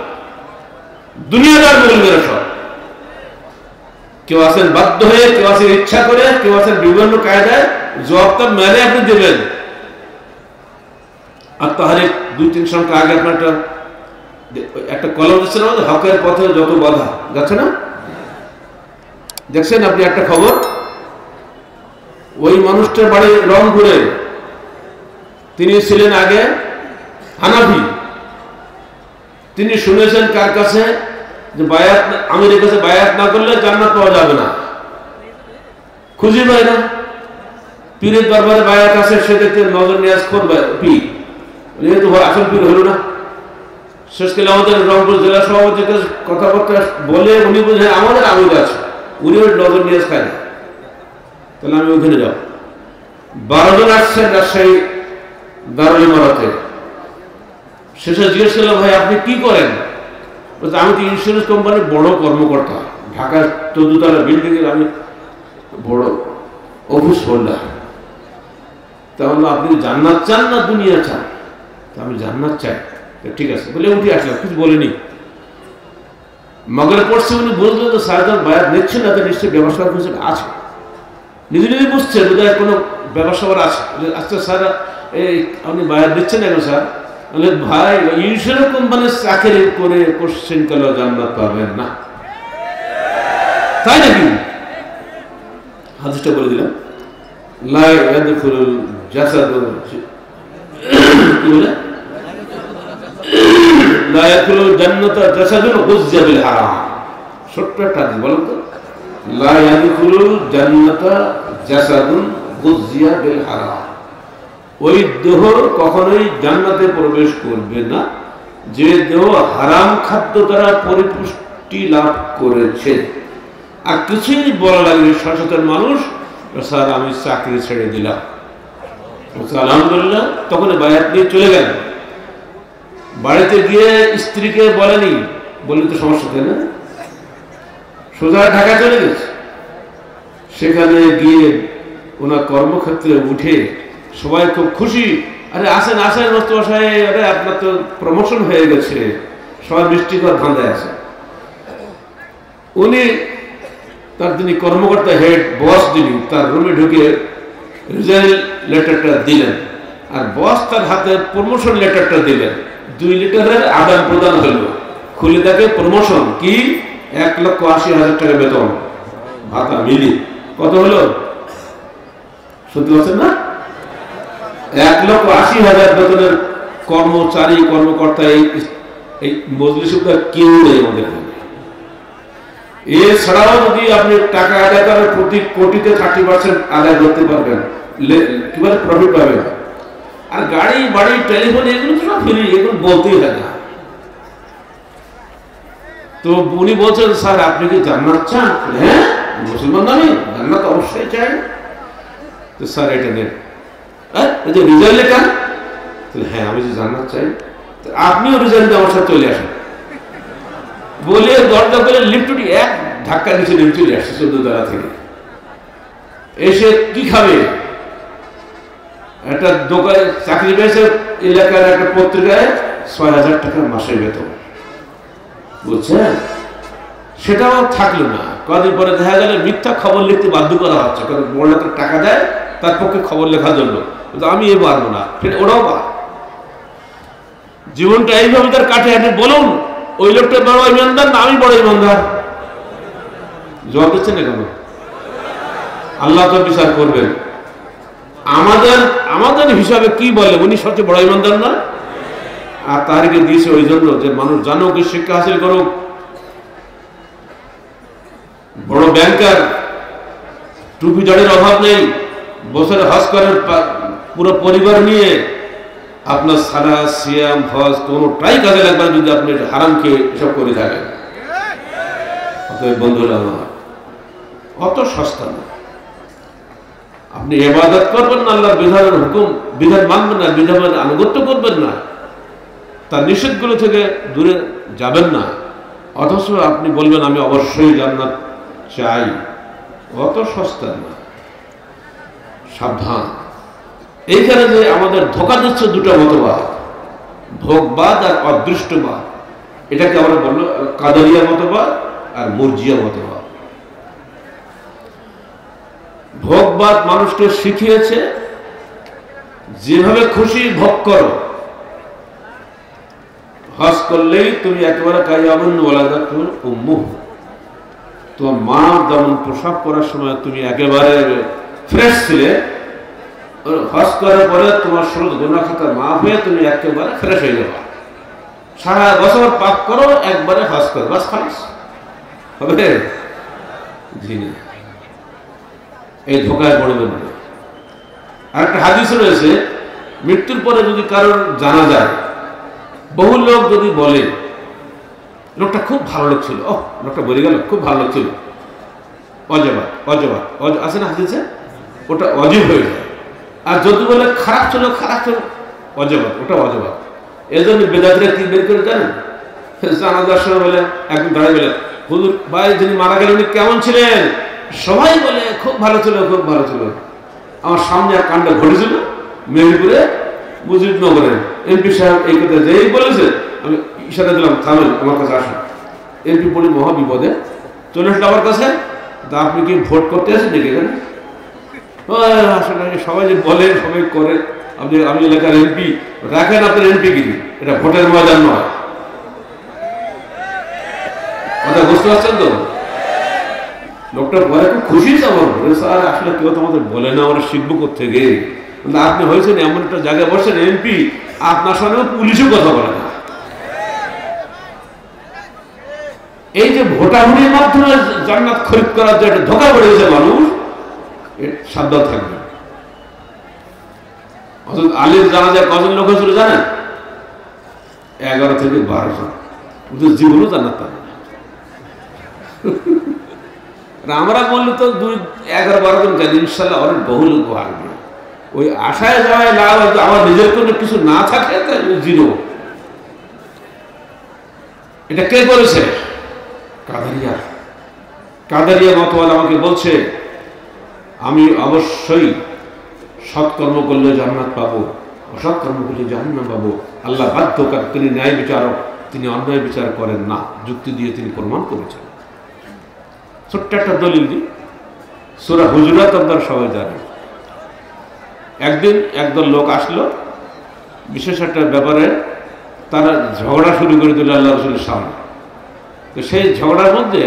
দুনিয়াদার মূল্যের সব। কেউ আছেন বাধ্য হয়ে, কেউ আছেন ইচ্ছা করে, কেউ আছেন বিভিন্ন কায়দায়। জবাবটা মেলে আপনি দেবেন। আর তাহলে 2-3 সংখ্যা আগে আপনার একটা কলম দিচ্ছেন, আমাদের হকের পথে যত বাধা যাচ্ছে না, দেখছেন আপনি একটা খবর। ওই মানুষটার বাড়ি রংপুরে, তিনি ছিলেন আগে হানাফি। তিনি শুনেছেন কার কাছে যে বায়াত, আমিরের কাছে বায়াত না করলে জান্নাত পাওয়া যাবে না। খুঁজে পায় না। পীরের দরবারে বায়াত আছে, সে দেখতে নজর নিয়াজ করবে পীর, তো আসল পীর হলো না। শেষকালে আমাদের রংপুর জেলা সভাপতিকে কথাবার্তা বলে উনি বলছেন আমাদের আমির আছে, উনি ওই নজর নিয়ে খায় না, তাহলে আমি ওখানে যাব। 12 জন আসছেন রাজশাহী দারুল ইমারতে। শেষে জিজ্ঞেস করলাম ভাই আপনি কি করেন? বলছে আমি তো ইন্স্যুরেন্স কোম্পানির বড় কর্মকর্তা, ঢাকার 14 তলা বিল্ডিং এর আমি বড় অফিস হোল্ডার। তাহলে আপনি জান্নাত চান না দুনিয়া চান? আমি জান্নাত চাই। ঠিক আছে বলে উঠে আসলাম, কিছু বলিনি। মগরে পড়ছে উনি বুঝলেন তো সারদার বায়াত নিচ্ছেন না, নিশ্চয়ই ব্যবসা আছে, নিজে নিজে বুঝছে বোধহয় কোনো ব্যবসা আছে। আচ্ছা স্যার এই আপনি বায়াত দিচ্ছেন না কেন স্যার? বলে ভাই ইন্স্যুরেন্স কোম্পানির চাকরি করে কোশ্চেন কালে জান্নাত পাবেন না। তাই নাকি? হাদিসটা বলে দিলাম, লা ইয়াদখুলুল জাসাদু কি বলে লা ইয়াদখুলুল জান্নাতা জাসাদুন গুযযা বিল হারাম। ছোট্ট একটা হাদিস বলেন তো, লা ইয়াদখুলুল জান্নাতা জাসাদুন গুযযা বিল হারাম। ওই দেহ কখনোই জান্নাতে প্রবেশ করবে না যে দেহ হারাম খাদ্য দ্বারা পরিপুষ্টি লাভ করেছে। আর কিছুই বলা লাগবে সচেতন মানুষ, স্যার আমি চাকরি ছেড়ে দিলাম, আলহামদুলিল্লাহ। তখন বায়াত নিয়ে চলে গেলেন। বাড়িতে গিয়ে স্ত্রীকে বলেনি, বললে তো সমস্যা, তাই না? সোজা ঢাকা চলে গেছে। সেখানে গিয়ে ওনার কর্মক্ষেত্রে উঠে সবাই খুব খুশি, আরে আসেন আসেন মোস্তফা, আরে আপনার তো প্রমোশন হয়ে গেছে, সবাই মিষ্টি করে ধান্দায় আছে। উনি তার যিনি কর্মকর্তা হেড বস যিনি, তার রুমে ঢুকে রিজাইন লেটারটা দিলেন, আর বস তার হাতে প্রমোশন লেটারটা দিলেন। 2 লিটারের আদান প্রদান হলো। খুলে দেখে প্রমোশন কি 1,80,000 টাকা বেতন ভাতা মিলি। কত হলো? সত্যি বলছেন না? 1,80,000 বেতনের কর্মচারী কর্মকর্তা এই মজলিসে কেউ নেই আমাদের। এছাড়াও যদি আপনি টাকা আদায় করেন প্রতি কোটিতে 30% আদায় করতে পারবেন, কিভাবে প্রফিট পাবেন। আর গাড়ি বাড়ি টেলিফোন এগুলো তো সব ফ্রি, এগুলো বলতেই হয় না। তো উনি বলছেন স্যার আপনি কি জান্নাত চান? হ্যাঁ মুসলমান আমি জান্নাত অবশ্যই চাই। তো স্যার এটা নেন, যে রিজাল্ট লেখা। হ্যাঁ আমি যে জান্নাত চাই, আপনিও রিজাল্ট আমার সাথে চলে আসেন বলে দরজা করে লিফটটি এক ধাক্কা নিচে নেমে চলে আসছে 14 তলা থেকে। এসে কি খাবে? একটা দোকানে চাকরি পেয়েছে, এলাকার একটা পত্রিকায় 6,000 টাকা মাসের বেতন, বুঝছেন? সেটাও থাকলো না। কদিন পরে দেখা গেল মিথ্যা খবর লিখতে বাধ্য করা হচ্ছে, কারণ বড় টাকা দেয় তার পক্ষে খবর লেখার জন্য। আমি এ পারবো না, সেটা ওরাও পার। জীবনটা এইভাবে তার কাটে। আপনি বলুন ওই লোকটা বড় ইমানদার না আমি বড় ইমানদার? জবাব দিচ্ছেন না কেন? আল্লাহ তো বিচার করবেন। আমাদের হিসাবে কি বলে উনি সবচেয়ে বড় ইমানদার না? আর তারিখে দিয়েছে ওই জন্য যে মানুষ জানুক, শিক্ষা হাসিল করুক। বড় ব্যাংকার, টুপি দাড়ির অভাব নেই, বছরে হজ করেন পুরো পরিবার নিয়ে। আপনার সারা সিয়াম হজ কোনোটাই কাজে লাগবে না যদি আপনি হারামকে এসব করে থাকেন। অতএব বন্ধুরা আমার, অত সস্তা না। আপনি ইবাদত করবেন না, আল্লাহর বিধানের হুকুম বিধান মানবেন না, বিধানের আনুগত্য করবেন না, তার নিষেধগুলো থেকে দূরে যাবেন না, অথচ আপনি বলবেন আমি অবশ্যই জান্নাত চাই। অত সস্তা না, সাবধান। এইখানে যে আমাদের ধোঁকা দিচ্ছে দুটো মতবাদ, ভোগবাদ আর অদৃষ্টবাদ। এটাকে আমরা বললো কাদারিয়া মতবাদ আর মুরজিয়া মতবাদ। ভোগবাদ মানুষকে শিখিয়েছে যেভাবে খুশি ভোগ করো, হজ করলেই তুমি একেবারে কাইয়ামুন ওয়ালাদাতুল উম্মুহ, তোমার মা যেমন প্রসব করার সময় তুমি একেবারে ফ্রেশ ছিলে, হজ করার পরে তোমার সমস্ত গুনাহ খাতা মাফ হয়ে তুমি একেবারে ফ্রেশ হয়ে যাবে। সারা বছর পাপ করো, একবারে হজ করো, বাস খালাস হবে। জি না, এই ধোকায় পড়বেন না। আর একটা হাদিস রয়েছে, মৃত্যুর পরে যদি কারোর জানা যায় বহু লোক যদি বলে লোকটা খুব ভালো লোক ছিল, লোকটা বলে গেল খুব ভালো লোক ছিল, অজবাদ অজবাদ আছে না হাদিসে, ওটা অজীব হয়ে যায়। আর যদি বলে খারাপ ছিল অজবাদ, ওটা অজবাদ। এই জন্য বেদাতিরা কি বের করে জানেন, জানাজার সময় বলে একদিন দাঁড়িয়ে বলে, হুজুর ভাই যিনি মারা গেলেন উনি কেমন ছিলেন? সবাই বলে খুব ভালো ছিল, খুব ভালো ছিল। আমার সামনে এক কাণ্ড ঘটেছিল মেহেরপুরে মুজিবনগরে, এমপি সাহেব এই কথা যেই বলেছে আমি ইশারা দিলাম থামেন আমার কাছে আসেন। এমপি পড়ি মহা বিপদে চলে আসলো আমার কাছে, তা আপনি কি ভোট করতে আসেন নাকি এখানে? আসলে সবাই যে বলে সবাই করে, আপনি আমি এলাকার এমপি রাখেন আপনার এমপি গিরি, এটা ভোটের ময়দান নয়। কথা বুঝতে পারছেন তো? লোকটা পরে খুব খুশি আমার, স্যার আসলে কেউ তো আমাদের বলে না, আমরা শিখবো কোথেকে। আপনি হয়েছেন এমন একটা জায়গায় বসেন এমপি, আপনার সঙ্গে পুলিশও কথা বলে না। এই যে ভোটাভুটির মাধ্যমে জান্নাত খরিদ করার যে একটা ধোঁকা পড়ে গেছে মানুষ, সাবধান থাকবে। অথচ আলীর জানাজায় কজন লোক হয়েছিল জানেন? 11 থেকে 12 জন। ওদের জীবনও জান্নাত পাবে। আমরা বললে তো 11-12 জন কেন, ইনশাল্লাহ অনেক বহু লোক আসবে। ওই আশায় যাওয়ায় লাভ, আমার নিজের কোনো কিছু না থাকে জিরো। এটা কে বলেছে? কাদেরিয়া মতবাদ আমাকে বলছে আমি অবশ্যই সৎকর্ম করলে জান্নাত পাবো, অসৎ কর্ম করলে জাহান্নাম পাবো। আল্লাহ বাধ্যকার, তিনি ন্যায় বিচারক, তিনি অন্যায় বিচার করেন না, যুক্তি দিয়ে তিনি প্রমাণ করেছেন। ছোট্ট একটা দলিল দিই, সূরা হুজুরাত আপনারা সবাই জানেন। একদিন একদল লোক আসলো বিশেষ একটা ব্যাপারে, তারা ঝগড়া শুরু করে দিল আল্লাহ রাসূলের সামনে। তো সেই ঝগড়ার মধ্যে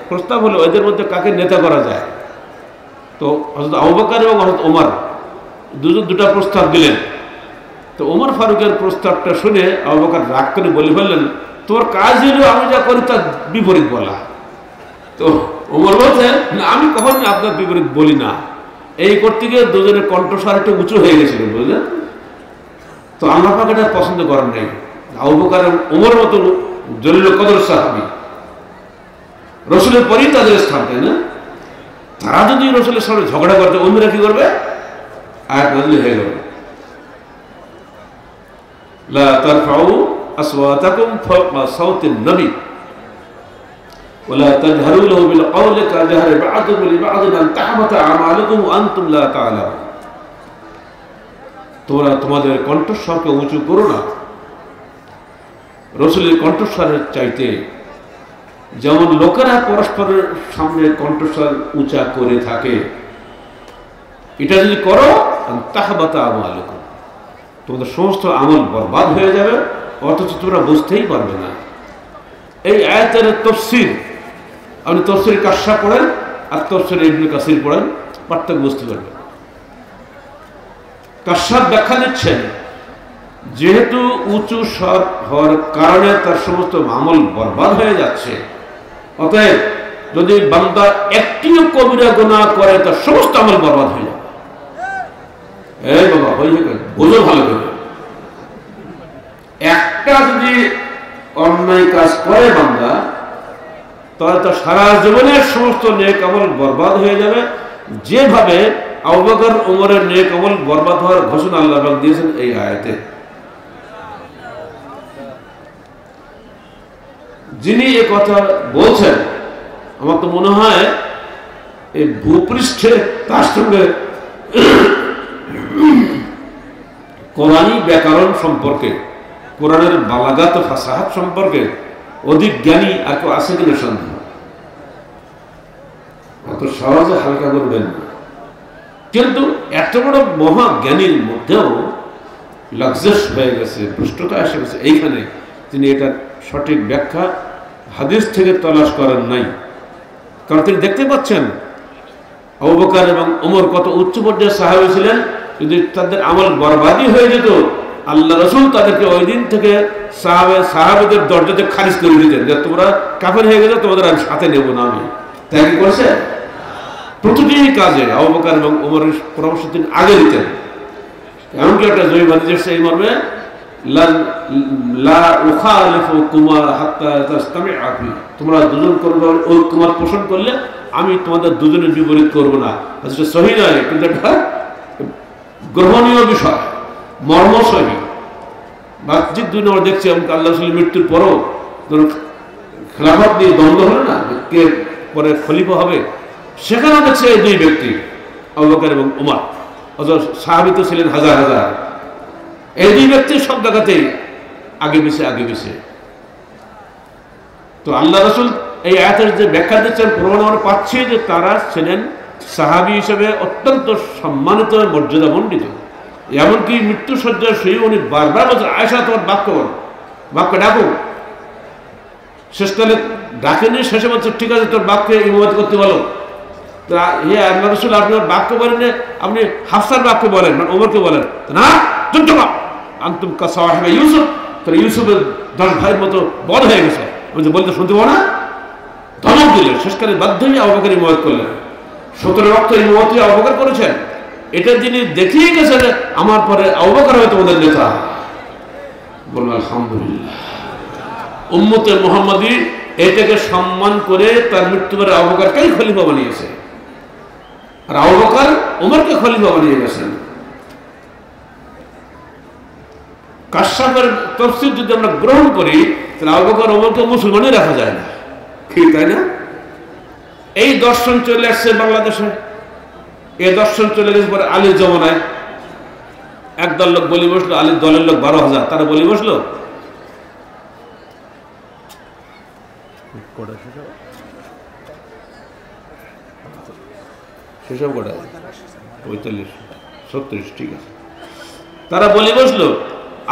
প্রস্তাব হলো এদের মধ্যে কাকে নেতা করা যায়। তো হযরত আবু বকর এবং হযরত ওমর দুটা প্রস্তাব দিলেন। তো ওমর ফারুকের প্রস্তাবটা শুনে আবু বকর রাগ করে বলে ফেললেন, তোর কাজ হলো আমি যা করি তার বিপরীত বলা। তো ওমর বলছে, না আমি কখনো আপনার বিপরীত বলি না। এই করতে গিয়ে দুজনের কণ্ঠস্বর একটু উঁচু হয়ে গেছিল, বুঝলেন? তো আল্লাহ পাক এটা পছন্দ করেন নাই। আবু বকর ওমর মতো জলিল কদর সাহাবী, রসুলের পরেই তাদের স্থান, তাই না? তারা যদি রসুলের সামনে ঝগড়া করতে, অন্যরা কি করবে? আয়াত নাযিল হয়ে গেল, লা তারফাউ আসওয়াতাকুম ফাওকা সাওতিন নবী ওয়ালা তাজহারু লাহু বিল কওলি কাজহারি বা'দুকুম লিবা'দিন আন তাহবাতা আমালুকুম ওয়া আনতুম লা তা'লামুন। তোমরা তোমাদের কণ্ঠস্বরকে উঁচু করো না রসুলের কণ্ঠস্বরের চাইতে, যেমন লোকেরা পরস্পরের সামনে কণ্ঠস্বর উঁচা করে থাকে। এটা যদি করো তাহবাতা আমালুকুম, তোমাদের সমস্ত আমল বরবাদ হয়ে যাবে, অথচ তোমরা বুঝতেই পারবে না। এই আয়াতের তাফসীর, আপনি তাফসীর কাশফ পড়েন আর তাফসীর ইবনে কাসির পড়েন, পার্থক্য বুঝতে পারবেন। কাশফ ব্যাখ্যা দিচ্ছেন, যেহেতু উঁচু স্বর হওয়ার কারণে তার সমস্ত আমল বরবাদ হয়ে যাচ্ছে, অতএব যদি বান্দা একটিও কবিরা গুনাহ করে তার সমস্ত আমল বরবাদ হয়ে যাবে। এই বাবা বোঝো ভালো করে, একটা যদি অন্যায় কাজ করে বান্দা, তাহলে তার সারা জীবনের সমস্ত নেক আমল বরবাদ হয়ে যাবে। যেভাবে আবু বকর ওমরের নেক আমল বরবাদ হওয়ার ঘোষণা আল্লাহ পাক দিয়েছেন এই আয়াতে। যিনি এ কথা বলছেন, আমার তো মনে হয় এই ভূপৃষ্ঠে তার সঙ্গে কোরআনী ব্যাকরণ সম্পর্কে, কোরআনের বালাগাত ও ফাসাহাত সম্পর্কে অধিক জ্ঞানী আর কেউ আছে কিনা সন্দেহ। অত সহজে হালকা করবেন না। কিন্তু এত বড় মহা জ্ঞানীর মধ্যেও লাক্সাস হয়ে গেছে, ভ্রষ্টতা এসে গেছে এইখানে, তিনি এটার সঠিক ব্যাখ্যা হাদিস থেকে তলাশ করেন নাই। কারণ তিনি দেখতে পাচ্ছেন আবু বকর এবং ওমর কত উচ্চ পর্যায়ের সাহাবী ছিলেন। যদি তাদের আমল বরবাদই হয়ে যেত, আল্লাহ রাসূল তাদেরকে ওই দিন থেকে সাহাবীদের দরজাতে খারিজ করে দিতেন, যে তোমরা কাফের হয়ে গেলে তোমাদের আমি সাথে নেব না। আমি তাই কি করেছে? প্রতিটি কাজে আবু বকর এবং ওমরের পরামর্শ তিনি আগে দিতেন। এমনকি একটা জয়ী হাদিস এই মর্মে, তোমরা দুজন করবে ঐক্যমত পোষণ করলে আমি তোমাদের দুজনের বিপরীত করব না। সহি নয়, কিন্তু একটা গ্রহণীয় বিষয়, মর্ম সহি। বাহ্যিক দুই নম্বর দেখছি আল্লাহ রাসূলের মৃত্যুর পরও খেলাফত নিয়ে দ্বন্দ্ব হলো না, কে পরে খলিফা হবে, সেখানেও দেখছে এই দুই ব্যক্তি আবু বকর এবং উমর, অথচ সাহাবী তো ছিলেন হাজার হাজার, এই দুই ব্যক্তি সব জায়গাতেই আগে পিছে। তো আল্লাহ রাসূল এই আয়াতের যে ব্যাখ্যা দিচ্ছেন, প্রমাণ আমরা পাচ্ছি যে তারা ছিলেন সাহাবী হিসেবে অত্যন্ত সম্মানিত, মর্যাদা মণ্ডিত। এমনকি মৃত্যুসজ্জার শুয়ে উনি বারবার বলছেন, আয়েশা তোমার বাক্য ডাকো। শেষকালে ডাকেনি, শেষে বলছে ঠিক আছে তোর বাক্যে ইমামত করতে বলো। আল্লাহ রাসূল আপনার বাক্য বলেন, আপনি হাফসার বাক্য বলেন, মানে ওমরকে বলেন না, আনতুম কাসাওয়াহিবা ইউসুফ, তাহলে ইউসুফের 10 ভাইয়ের মতো বড় হয়ে গেছে, বলতে শুনতে পাবো না, ধমক দিলেন। শেষকালে বাধ্য হয়ে আবু বকর ইমামত করলেন। 17 রক্ত ইমামত আবু বকর করেছেন। এটা যিনি দেখিয়ে গেছেন আমার পরে আবু বকর হয় তোমাদের নেতা, বলুন আলহামদুলিল্লাহ। উম্মতে মুহাম্মাদী এটাকে সম্মান করে তার মৃত্যুবারে আবু বকরকেই খলিফা বানিয়েছে, আর আবু বকর ওমরকে খলিফা বানিয়ে গেছেন। কাশফের তাফসীর যদি আমরা গ্রহণ করি, তাহলে আবু বকর ওমরকে মুসলমানই রাখা যায় না, ঠিক তাই না? এই দর্শন চলে আসছে বাংলাদেশে, এই দর্শন চলে গেছে পরে আলীর জমানায়। একদল লোক বলি বসলো, আলীর দলের লোক 12,000, তারা বলি বসলো সেসব কটা 45 36, ঠিক আছে। তারা বলি বসলো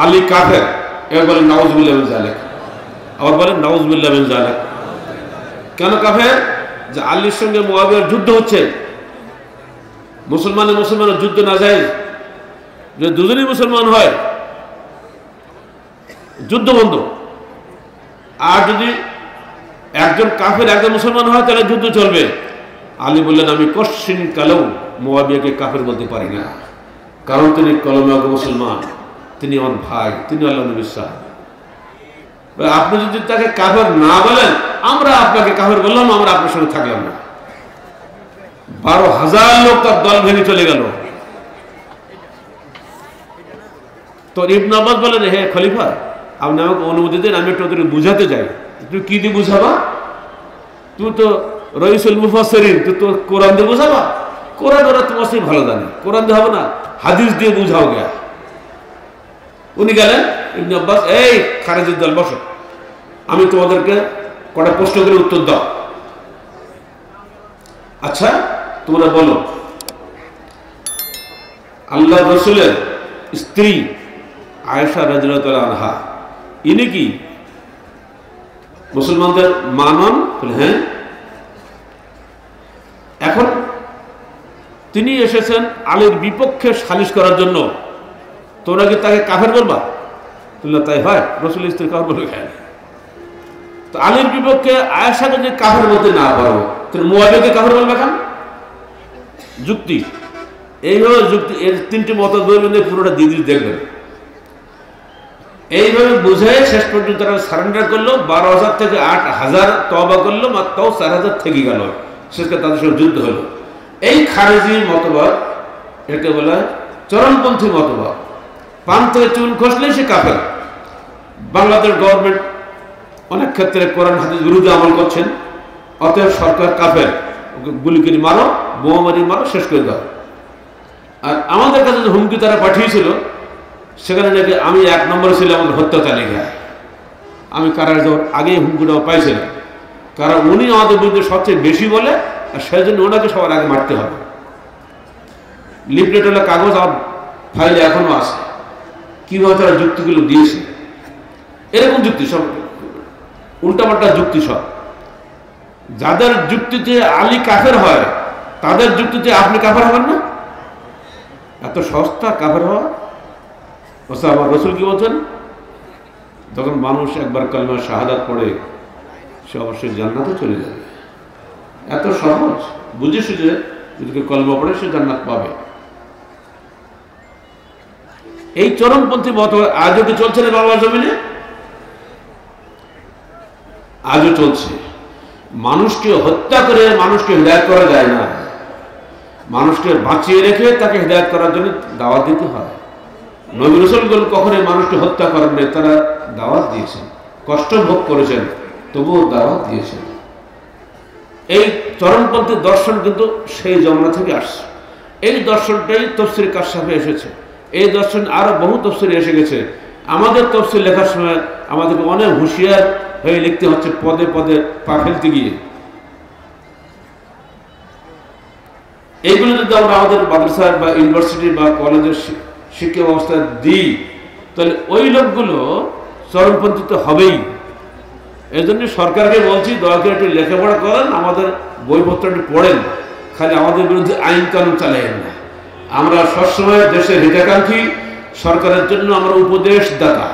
আলী কাফের, এবার বলেন নাউজুবিল্লাহ মিন যালিক, আবার বলেন নাউজুবিল্লাহ মিন যালিক। কেন কাফের? যে আলীর সঙ্গে মুআবিয়ার যুদ্ধ হচ্ছে, মুসলমানের যুদ্ধ না যায়, যদি দুজনই মুসলমান হয় যুদ্ধ বন্ধ, আর যদি একজন কাফের একজন মুসলমান হয় তাহলে যুদ্ধ চলবে। আলী বললেন আমি কশ্চিন কালেও মুআবিয়াকে কাফের বলতে পারি না, কারণ তিনি কলমে মুসলমান, তিনি আমার ভাই, তিনি আল্লাহর নবীর সাহাবী। আপনি যদি তাকে কাফের না বলেন, আমরা আপনাকে কাফের বললাম, আমরা আপনার সঙ্গে থাকলাম না। 12,000 লোক তার দল ভেঙে চলে গেল। তো ইবনে আব্বাস বলেন, হে খলিফা, আপনি আমাকে অনুমতি দেন, আমি একটু ওদের বুঝাতে যাই। তুই কি দিয়ে বুঝাবা? তুই তো রইসুল মুফাসসিরিন, তুই তো কোরআন দিয়ে বুঝাবা। কোরআন ওরা তোমার সেই ভালো জানে, কোরআন দিয়ে হবে না, হাদিস দিয়ে বুঝাও গিয়া। উনি গেলেন, ইবনে আব্বাস, এই খারেজির দল বসো, আমি তোমাদেরকে কটা প্রশ্ন করে উত্তর দাও। আচ্ছা তোমরা বলো, আল্লাহ রাসূলের স্ত্রী আয়েশা রাদিয়াল্লাহু তাআলা আনহা, ইনি কি মুসলমানদের মা নন? হ্যাঁ। এখন তিনি এসেছেন আলীর বিপক্ষে সালিশ করার জন্য, তোমরা কি তাকে কাফের বলবা? তাই হয়, রাসূলের স্ত্রী কাফের বলবে? হ্যাঁ। তো আলীর বিপক্ষে আয়েশাকে যদি কাফের বলতে না পারো, তাহলে মুআবিয়াকে কাফের বলবে কেন? যুক্তি এইভাবে, যুক্তি এর 3টি মত বলবেন, পুরোটা দিদি দেখবেন। এইভাবে বুঝে শেষ পর্যন্ত তারা সারেন্ডার করলো। 12,000 থেকে 8,000 তওবা করলো, মাত্র 4,000 থেকে গেল। শেষকে তাদের সঙ্গে যুদ্ধ হলো। এই খারেজি মতবাদ, এটাকে বলা চরমপন্থী মতবাদ। পান থেকে চুল খসলে সে কাফের। বাংলাদেশ গভর্নমেন্ট অনেক ক্ষেত্রে কোরআন হাদিস বিরুদ্ধে আমল করছেন, অতএব সরকার কাফের, গুলি করে মারো, বোমা মারি মারো, শেষ করে দাও। আর আমাদের কাছে যে হুমকি তারা পাঠিয়েছিল, সেখানে নাকি আমি 1 নম্বরে ছিলাম আমাদের হত্যা তালিকায়। আমি কারার যাওয়ার আগেই হুমকিটাও পাইছিলাম, কারণ উনি আমাদের বিরুদ্ধে সবচেয়ে বেশি বলে, আর সেই জন্য ওনাকে সবার আগে মারতে হবে। লিফলেট হলে কাগজ আমার ফাইলে এখনো আছে, কিভাবে তারা যুক্তিগুলো দিয়েছে। এরকম যুক্তি সব উল্টাপাল্টা যুক্তি সব। যাদের যুক্তিতে আলী কাফের হয়, তাদের যুক্তিতে আপনি কাফের হবেন না? এত সস্তা কাফের হওয়া? আমার রাসূল কি বলছেন? যখন মানুষ একবার কালিমা শাহাদাত পড়ে, সে অবশ্যই জান্নাতে চলে যাবে। এত সহজ, বুঝে সুঝে যদি কেউ কালিমা পড়ে সে জান্নাত পাবে। এই চরমপন্থী মত আজও কি চলছে না বাংলা জমিনে? আজও চলছে। মানুষকে হত্যা করে মানুষকে হিদায়াত করা যায় না, মানুষকে বাঁচিয়ে রেখে তাকে হিদায়াত করার জন্য দাওয়াত দিতে হয়। নবী রাসূলগণ কখনোই মানুষকে হত্যা করেন নাই, তারা দাওয়াত দিয়েছেন, কষ্ট ভোগ করেছেন, তবুও দাওয়াত দিয়েছেন। এই চরমপন্থী দর্শন কিন্তু সেই জমানা থেকে আসছে। এই দর্শনটাই তাফসীর কাশফে এসেছে। এই দর্শন আরো বহু তাফসীরে এসে গেছে। আমাদের তাফসীর লেখার সময় আমাদেরকে অনেক হুঁশিয়ার হয়ে লিখতে হচ্ছে, পদে পদে পা ফেলতে গিয়ে। এইগুলো যদি আমরা আমাদের মাদ্রাসা বা ইউনিভার্সিটি বা কলেজের শিক্ষা ব্যবস্থায় দিই, তাহলে ওই লোকগুলো চরমপন্থী তো হবেই। এই জন্য সরকারকে বলছি, দয়া করে একটু লেখাপড়া করেন, আমাদের বইপত্র একটু পড়েন, খালি আমাদের বিরুদ্ধে আইন কানুন চালাইন না। আমরা সবসময় দেশের হিতাকাঙ্ক্ষী, সরকারের জন্য আমরা উপদেশদাতা।